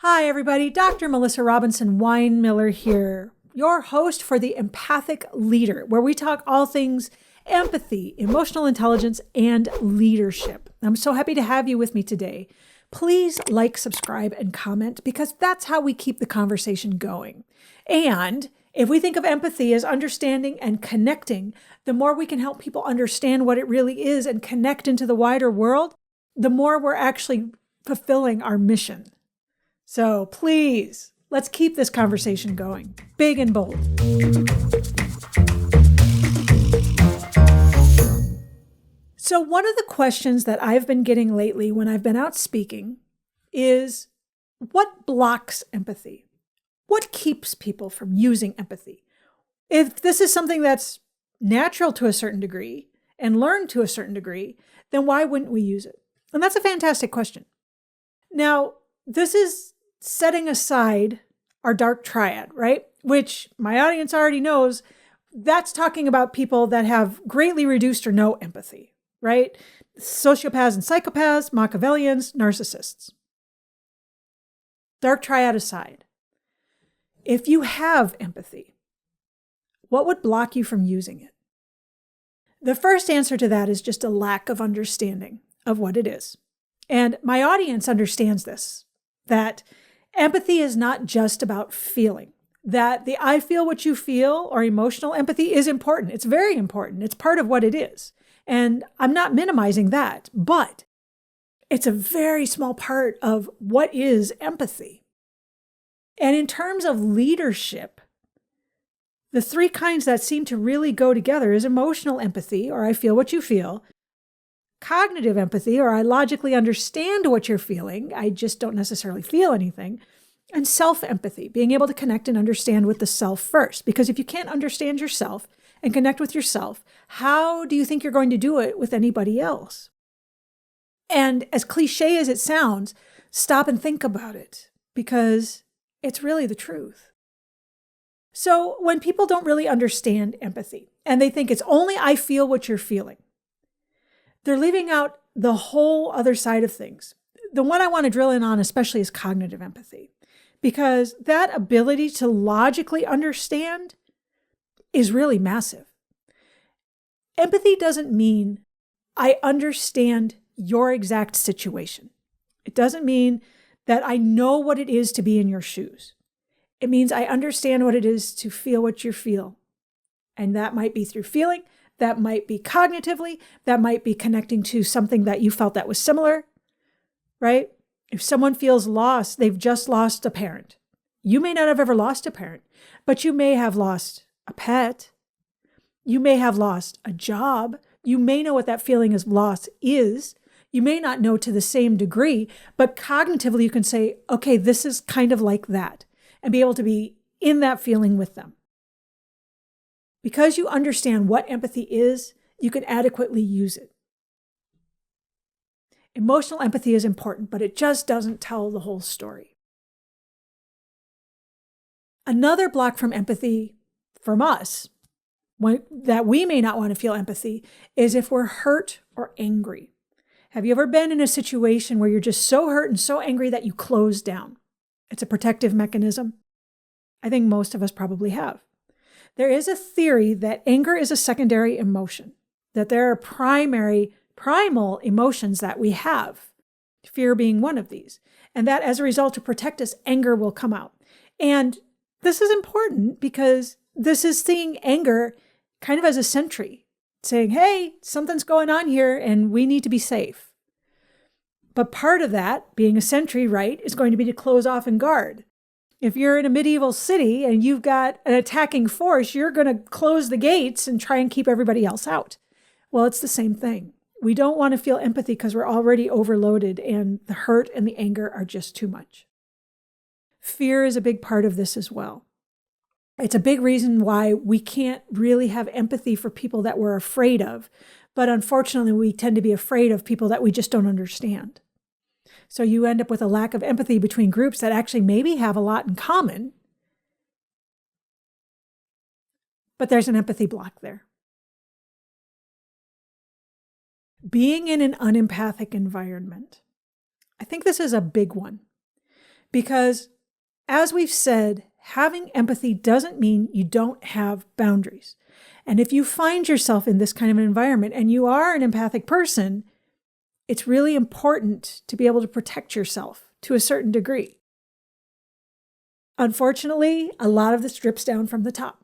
Hi, everybody. Dr. Melissa Robinson-Winemiller here, your host for the Empathic Leader, where we talk all things empathy, emotional intelligence, and leadership. I'm so happy to have you with me today. Please like, subscribe, and comment because that's how we keep the conversation going. And if we think of empathy as understanding and connecting, the more we can help people understand what it really is and connect into the wider world, the more we're actually fulfilling our mission. So please, let's keep this conversation going, big and bold. So one of the questions that I've been getting lately when I've been out speaking is, what blocks empathy? What keeps people from using empathy? If this is something that's natural to a certain degree and learned to a certain degree, then why wouldn't we use it? And that's a fantastic question. Now, this is setting aside our dark triad, right? Which my audience already knows, that's talking about people that have greatly reduced or no empathy, right? Sociopaths and psychopaths, Machiavellians, narcissists. Dark triad aside, if you have empathy, what would block you from using it? The first answer to that is just a lack of understanding of what it is. And my audience understands this, that empathy is not just about feeling, that the I feel what you feel or emotional empathy is important. It's very important. It's part of what it is. And I'm not minimizing that, but it's a very small part of what is empathy. And in terms of leadership, the three kinds that seem to really go together is emotional empathy, or I feel what you feel, cognitive empathy, or I logically understand what you're feeling, I just don't necessarily feel anything, and self-empathy, being able to connect and understand with the self first. Because if you can't understand yourself and connect with yourself, how do you think you're going to do it with anybody else? And as cliche as it sounds, stop and think about it, because it's really the truth. So when people don't really understand empathy, and they think it's only I feel what you're feeling, they're leaving out the whole other side of things. The one I want to drill in on especially is cognitive empathy, because that ability to logically understand is really massive. Empathy doesn't mean I understand your exact situation. It doesn't mean that I know what it is to be in your shoes. It means I understand what it is to feel what you feel. And that might be through feeling, that might be cognitively, that might be connecting to something that you felt that was similar, right? If someone feels lost, they've just lost a parent. You may not have ever lost a parent, but you may have lost a pet. You may have lost a job. You may know what that feeling of loss is. You may not know to the same degree, but cognitively you can say, okay, this is kind of like that, and be able to be in that feeling with them. Because you understand what empathy is, you can adequately use it. Emotional empathy is important, but it just doesn't tell the whole story. Another block from empathy from us, that we may not want to feel empathy, is if we're hurt or angry. Have you ever been in a situation where you're just so hurt and so angry that you close down? It's a protective mechanism. I think most of us probably have. There is a theory that anger is a secondary emotion, that there are primal emotions that we have, fear being one of these, and that as a result, to protect us, anger will come out. And this is important because this is seeing anger kind of as a sentry, saying, hey, something's going on here and we need to be safe. But part of that, being a sentry, right, is going to be to close off and guard. If you're in a medieval city and you've got an attacking force, you're going to close the gates and try and keep everybody else out. Well, it's the same thing. We don't want to feel empathy because we're already overloaded and the hurt and the anger are just too much. Fear is a big part of this as well. It's a big reason why we can't really have empathy for people that we're afraid of. But unfortunately, we tend to be afraid of people that we just don't understand. So you end up with a lack of empathy between groups that actually maybe have a lot in common, but there's an empathy block there. Being in an unempathic environment. I think this is a big one Because as we've said, having empathy doesn't mean you don't have boundaries. And if you find yourself in this kind of an environment and you are an empathic person, it's really important to be able to protect yourself to a certain degree. Unfortunately, a lot of this drips down from the top.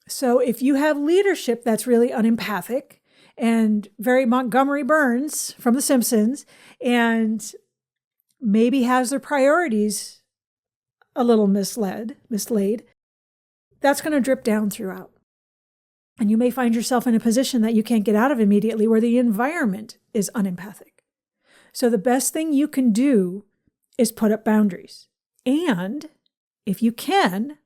So if you have leadership that's really unempathic and very Montgomery Burns from The Simpsons and maybe has their priorities a little mislaid, that's going to drip down throughout. And you may find yourself in a position that you can't get out of immediately where the environment is unempathic. So the best thing you can do is put up boundaries. And if you can,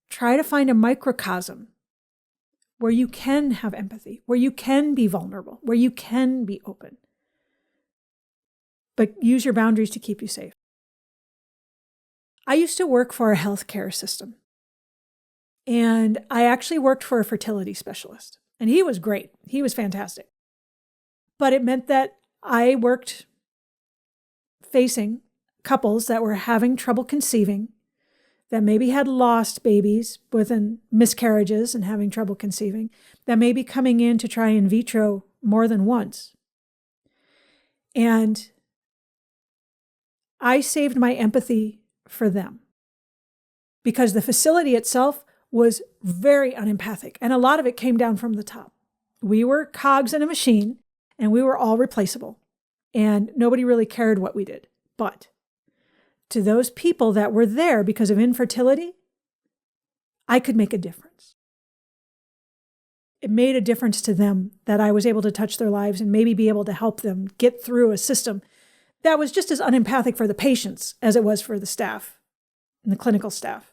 try to find a microcosm where you can have empathy, where you can be vulnerable, where you can be open. But use your boundaries to keep you safe. I used to work for a healthcare system. And I actually worked for a fertility specialist. And he was great. He was fantastic. But it meant that I worked facing couples that were having trouble conceiving, that maybe had lost babies within miscarriages and having trouble conceiving, that may be coming in to try in vitro more than once. And I saved my empathy for them because the facility itself was very unempathic. And a lot of it came down from the top. We were cogs in a machine and we were all replaceable. And nobody really cared what we did. But to those people that were there because of infertility, I could make a difference. It made a difference to them that I was able to touch their lives and maybe be able to help them get through a system that was just as unempathic for the patients as it was for the staff and the clinical staff.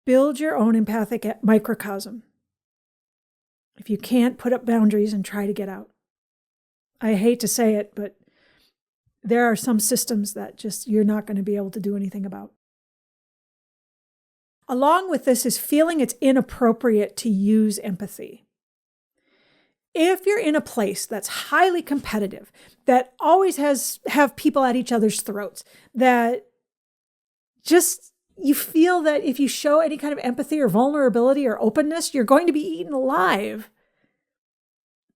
Build your own empathic microcosm. If you can't, put up boundaries and try to get out. I hate to say it, but there are some systems that just you're not going to be able to do anything about. Along with this is feeling it's inappropriate to use empathy. If you're in a place that's highly competitive, that always have people at each other's throats, that just you feel that if you show any kind of empathy or vulnerability or openness, you're going to be eaten alive,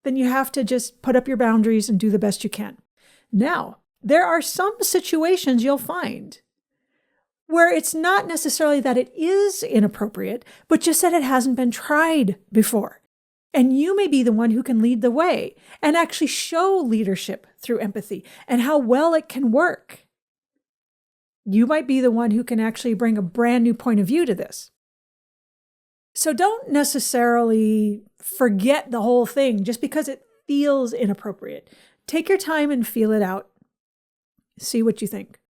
then you have to just put up your boundaries and do the best you can. Now, there are some situations you'll find where it's not necessarily that it is inappropriate, but just that it hasn't been tried before. And you may be the one who can lead the way and actually show leadership through empathy and how well it can work. You might be the one who can actually bring a brand new point of view to this. So don't necessarily forget the whole thing just because it feels inappropriate. Take your time and feel it out. See what you think.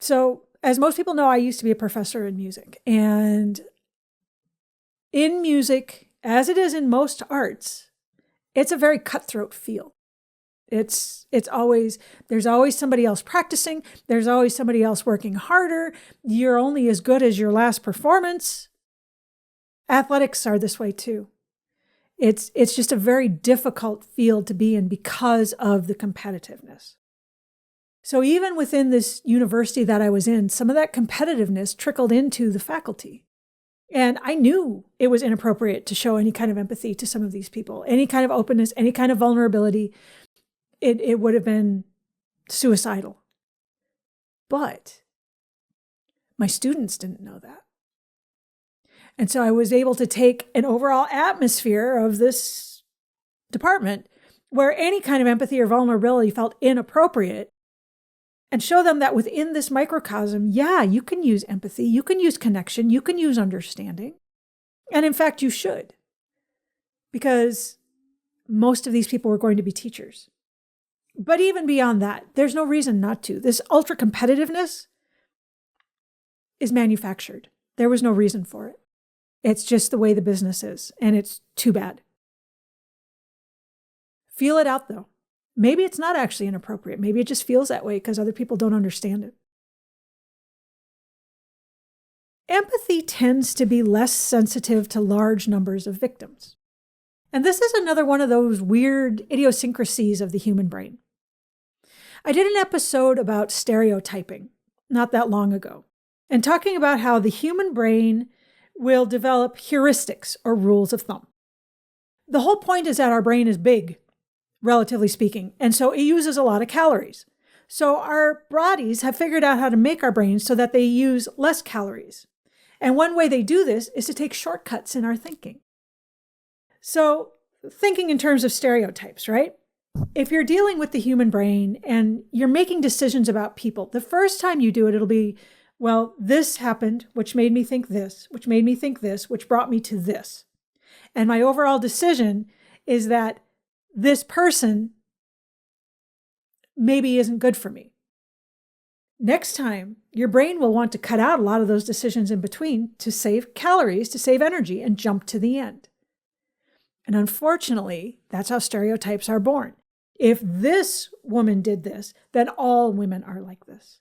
So, as most people know, I used to be a professor in music. And in music, as it is in most arts, it's a very cutthroat feel. It's always, there's always somebody else practicing. There's always somebody else working harder. You're only as good as your last performance. Athletics are this way too. It's just a very difficult field to be in because of the competitiveness. So even within this university that I was in, some of that competitiveness trickled into the faculty. And I knew it was inappropriate to show any kind of empathy to some of these people, any kind of openness, any kind of vulnerability. It would have been suicidal. But my students didn't know that. And so I was able to take an overall atmosphere of this department where any kind of empathy or vulnerability felt inappropriate and show them that within this microcosm, yeah, you can use empathy, you can use connection, you can use understanding. And in fact, you should. Because most of these people were going to be teachers. But even beyond that, there's no reason not to. This ultra competitiveness is manufactured. There was no reason for it. It's just the way the business is, and it's too bad. Feel it out, though. Maybe it's not actually inappropriate. Maybe it just feels that way because other people don't understand it. Empathy tends to be less sensitive to large numbers of victims. And this is another one of those weird idiosyncrasies of the human brain. I did an episode about stereotyping not that long ago, and talking about how the human brain will develop heuristics or rules of thumb. The whole point is that our brain is big, relatively speaking, and so it uses a lot of calories. So our bodies have figured out how to make our brains so that they use less calories. And one way they do this is to take shortcuts in our thinking. So thinking in terms of stereotypes, right? If you're dealing with the human brain and you're making decisions about people, the first time you do it, it'll be, well, this happened, which made me think this, which made me think this, which brought me to this. And my overall decision is that this person maybe isn't good for me. Next time, your brain will want to cut out a lot of those decisions in between to save calories, to save energy, and jump to the end. And unfortunately, that's how stereotypes are born. If this woman did this, then all women are like this.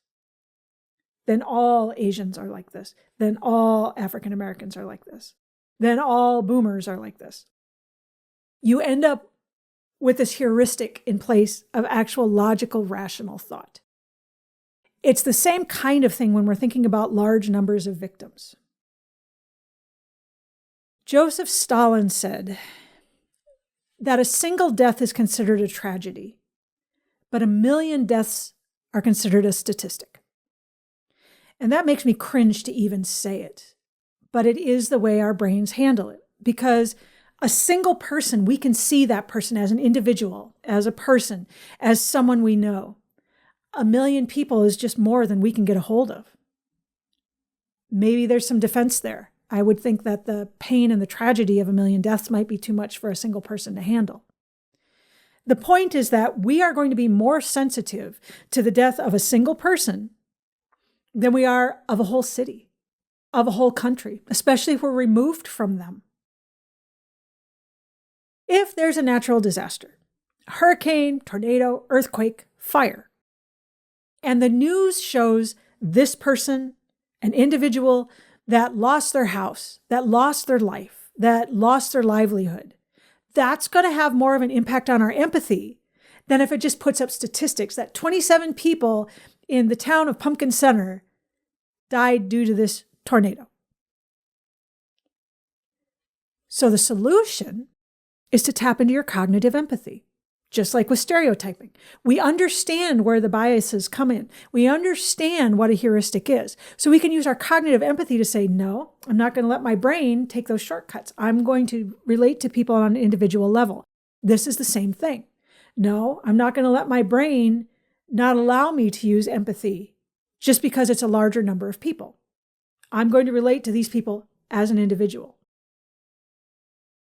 Then all Asians are like this. Then all African Americans are like this. Then all boomers are like this. You end up with this heuristic in place of actual logical, rational thought. It's the same kind of thing when we're thinking about large numbers of victims. Joseph Stalin said that a single death is considered a tragedy, but 1 million deaths are considered a statistic. And that makes me cringe to even say it, but it is the way our brains handle it, because a single person, we can see that person as an individual, as a person, as someone we know. 1 million people is just more than we can get a hold of. Maybe there's some defense there. I would think that the pain and the tragedy of 1 million deaths might be too much for a single person to handle. The point is that we are going to be more sensitive to the death of a single person than we are of a whole city, of a whole country, especially if we're removed from them. If there's a natural disaster, hurricane, tornado, earthquake, fire, and the news shows this person, an individual that lost their house, that lost their life, that lost their livelihood, that's going to have more of an impact on our empathy than if it just puts up statistics that 27 people in the town of Pumpkin Center died due to this tornado. So the solution is to tap into your cognitive empathy, just like with stereotyping. We understand where the biases come in. We understand what a heuristic is. So we can use our cognitive empathy to say, no, I'm not going to let my brain take those shortcuts. I'm going to relate to people on an individual level. This is the same thing. No, I'm not going to let my brain not allow me to use empathy just because it's a larger number of people. I'm going to relate to these people as an individual.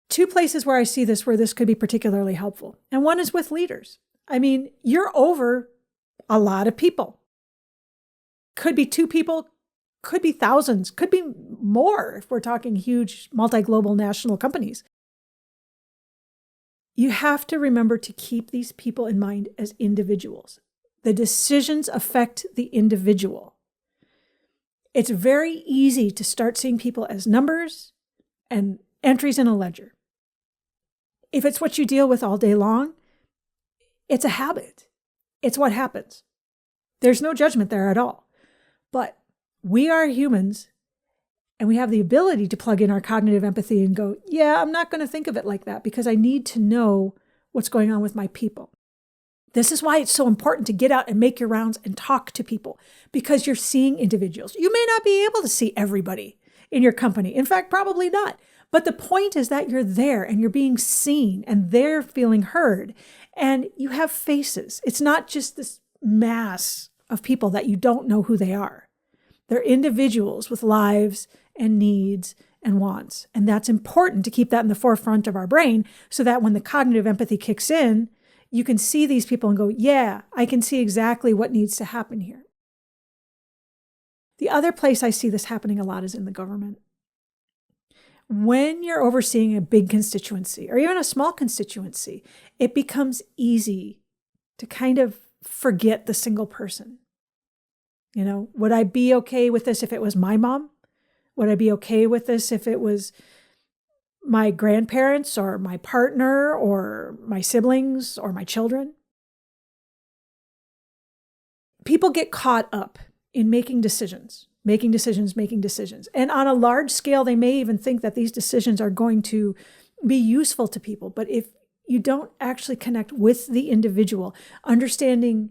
2 places where I see this, where this could be particularly helpful. And one is with leaders. I mean, you're over a lot of people. Could be 2 people, could be thousands, could be more if we're talking huge multi-global national companies. You have to remember to keep these people in mind as individuals. The decisions affect the individual. It's very easy to start seeing people as numbers and entries in a ledger. If it's what you deal with all day long, it's a habit. It's what happens. There's no judgment there at all. But we are humans, and we have the ability to plug in our cognitive empathy and go, yeah, I'm not going to think of it like that because I need to know what's going on with my people. This is why it's so important to get out and make your rounds and talk to people, because you're seeing individuals. You may not be able to see everybody in your company. In fact, probably not. But the point is that you're there and you're being seen and they're feeling heard and you have faces. It's not just this mass of people that you don't know who they are. They're individuals with lives and needs and wants. And that's important to keep that in the forefront of our brain so that when the cognitive empathy kicks in, you can see these people and go, yeah, I can see exactly what needs to happen here. The other place I see this happening a lot is in the government. When you're overseeing a big constituency or even a small constituency, it becomes easy to kind of forget the single person. You know, would I be okay with this if it was my mom? Would I be okay with this if it was my grandparents or my partner or my siblings or my children? people get caught up in making decisions. And on a large scale, they may even think that these decisions are going to be useful to people. But if you don't actually connect with the individual, understanding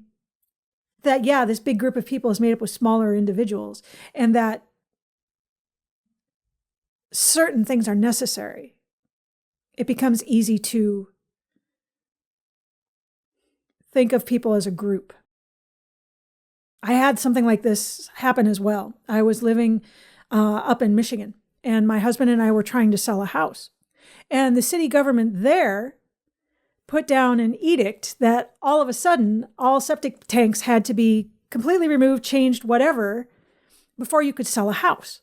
that, yeah, this big group of people is made up of smaller individuals, and that certain things are necessary, it becomes easy to think of people as a group. I had something like this happen as well. I was living up in Michigan, and my husband and I were trying to sell a house. And the city government there put down an edict that all of a sudden, all septic tanks had to be completely removed, changed, whatever, before you could sell a house.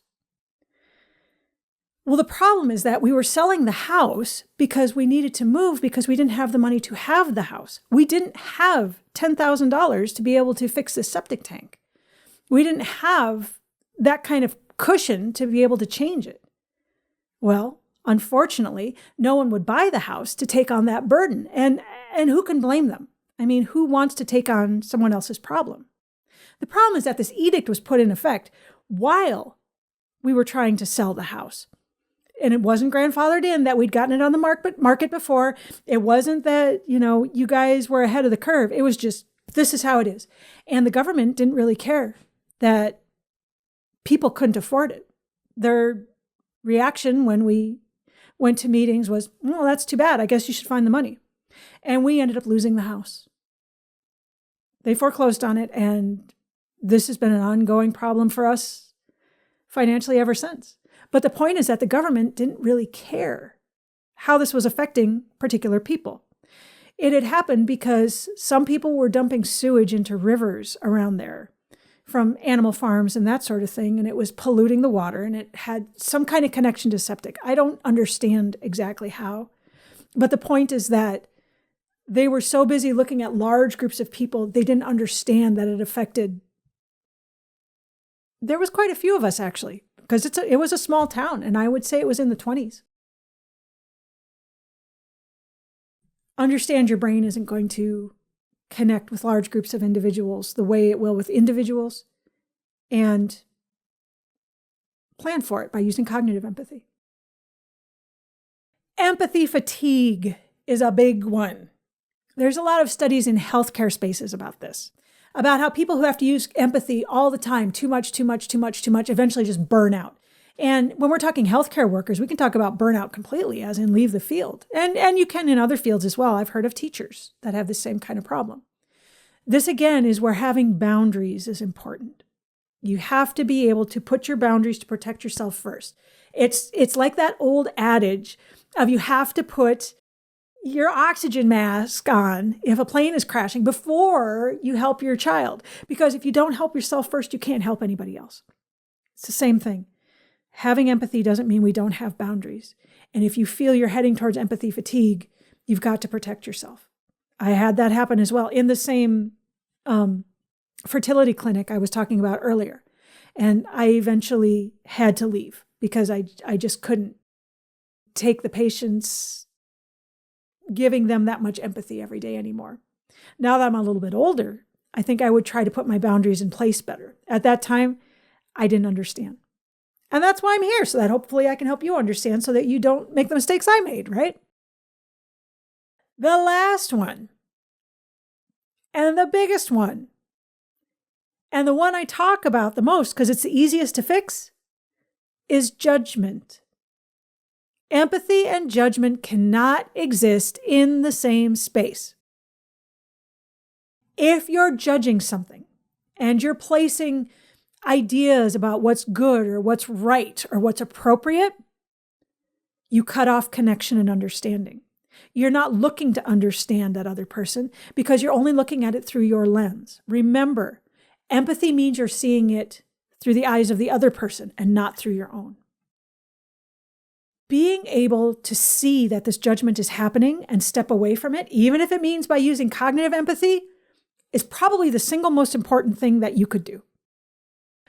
Well, the problem is that we were selling the house because we needed to move because we didn't have the money to have the house. We didn't have $10,000 to be able to fix this septic tank. We didn't have that kind of cushion to be able to change it. Well, unfortunately, no one would buy the house to take on that burden. And who can blame them? I mean, who wants to take on someone else's problem? The problem is that this edict was put in effect while we were trying to sell the house. And it wasn't grandfathered in that we'd gotten it on the market before. It wasn't that, you guys were ahead of the curve. It was just, this is how it is. And the government didn't really care that people couldn't afford it. Their reaction when we went to meetings was, well, that's too bad. I guess you should find the money. And we ended up losing the house. They foreclosed on it, and this has been an ongoing problem for us financially ever since. But the point is that the government didn't really care how this was affecting particular people. It had happened because some people were dumping sewage into rivers around there from animal farms and that sort of thing, and it was polluting the water, and it had some kind of connection to septic. I don't understand exactly how, but the point is that they were so busy looking at large groups of people, they didn't understand that it affected. There was quite a few of us, actually, because it was a small town, and I would say it was in the 20s. Understand your brain isn't going to connect with large groups of individuals the way it will with individuals, and plan for it by using cognitive empathy. Empathy fatigue is a big one. There's a lot of studies in healthcare spaces about this, about how people who have to use empathy all the time, too much, eventually just burn out. And when we're talking healthcare workers, we can talk about burnout completely, as in leave the field. And you can in other fields as well. I've heard of teachers that have the same kind of problem. This, again, is where having boundaries is important. You have to be able to put your boundaries to protect yourself first. It's like that old adage of you have to put your oxygen mask on if a plane is crashing before you help your child. Because if you don't help yourself first, you can't help anybody else. It's the same thing. Having empathy doesn't mean we don't have boundaries. And if you feel you're heading towards empathy fatigue, you've got to protect yourself. I had that happen as well in the same fertility clinic I was talking about earlier. And I eventually had to leave because I just couldn't take the patients giving them that much empathy every day anymore. Now that I'm a little bit older, I think I would try to put my boundaries in place better. At that time, I didn't understand. And that's why I'm here, so that hopefully I can help you understand so that you don't make the mistakes I made, right? The last one, and the biggest one, and the one I talk about the most because it's the easiest to fix, is judgment. Empathy and judgment cannot exist in the same space. If you're judging something and you're placing ideas about what's good or what's right or what's appropriate, you cut off connection and understanding. You're not looking to understand that other person because you're only looking at it through your lens. Remember, empathy means you're seeing it through the eyes of the other person and not through your own. Being able to see that this judgment is happening and step away from it, even if it means by using cognitive empathy, is probably the single most important thing that you could do.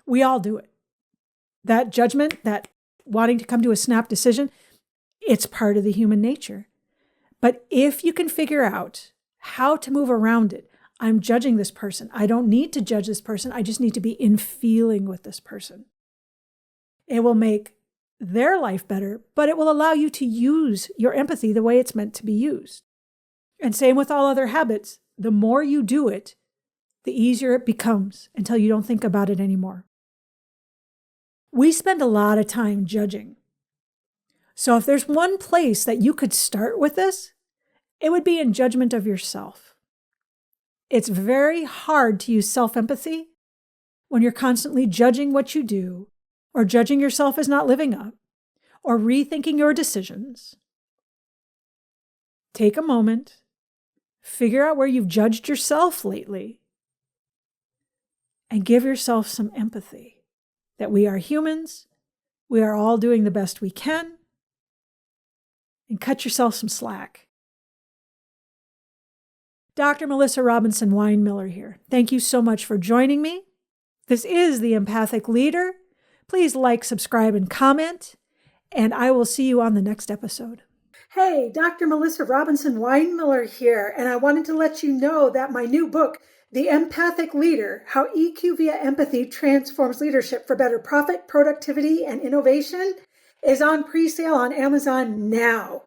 We all do it. That judgment, that wanting to come to a snap decision, it's part of the human nature. But if you can figure out how to move around it, I'm judging this person. I don't need to judge this person. I just need to be in feeling with this person. It will make their life better, but it will allow you to use your empathy the way it's meant to be used. And same with all other habits. The more you do it, the easier it becomes until you don't think about it anymore. We spend a lot of time judging. So if there's one place that you could start with this, it would be in judgment of yourself. It's very hard to use self-empathy when you're constantly judging what you do, or judging yourself as not living up, or rethinking your decisions. Take a moment, figure out where you've judged yourself lately, and give yourself some empathy that we are humans, we are all doing the best we can, and cut yourself some slack. Dr. Melissa Robinson-Winemiller here. Thank you so much for joining me. This is the Empathic Leader. Please like, subscribe, and comment, and I will see you on the next episode. Hey, Dr. Melissa Robinson-Winemiller here, and I wanted to let you know that my new book, The Empathic Leader, How EQ via Empathy Transforms Leadership for Better Profit, Productivity, and Innovation, is on pre-sale on Amazon now.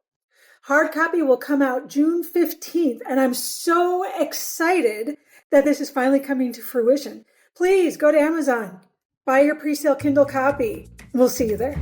Hard copy will come out June 15th, and I'm so excited that this is finally coming to fruition. Please go to Amazon, buy your pre-sale Kindle copy. We'll see you there.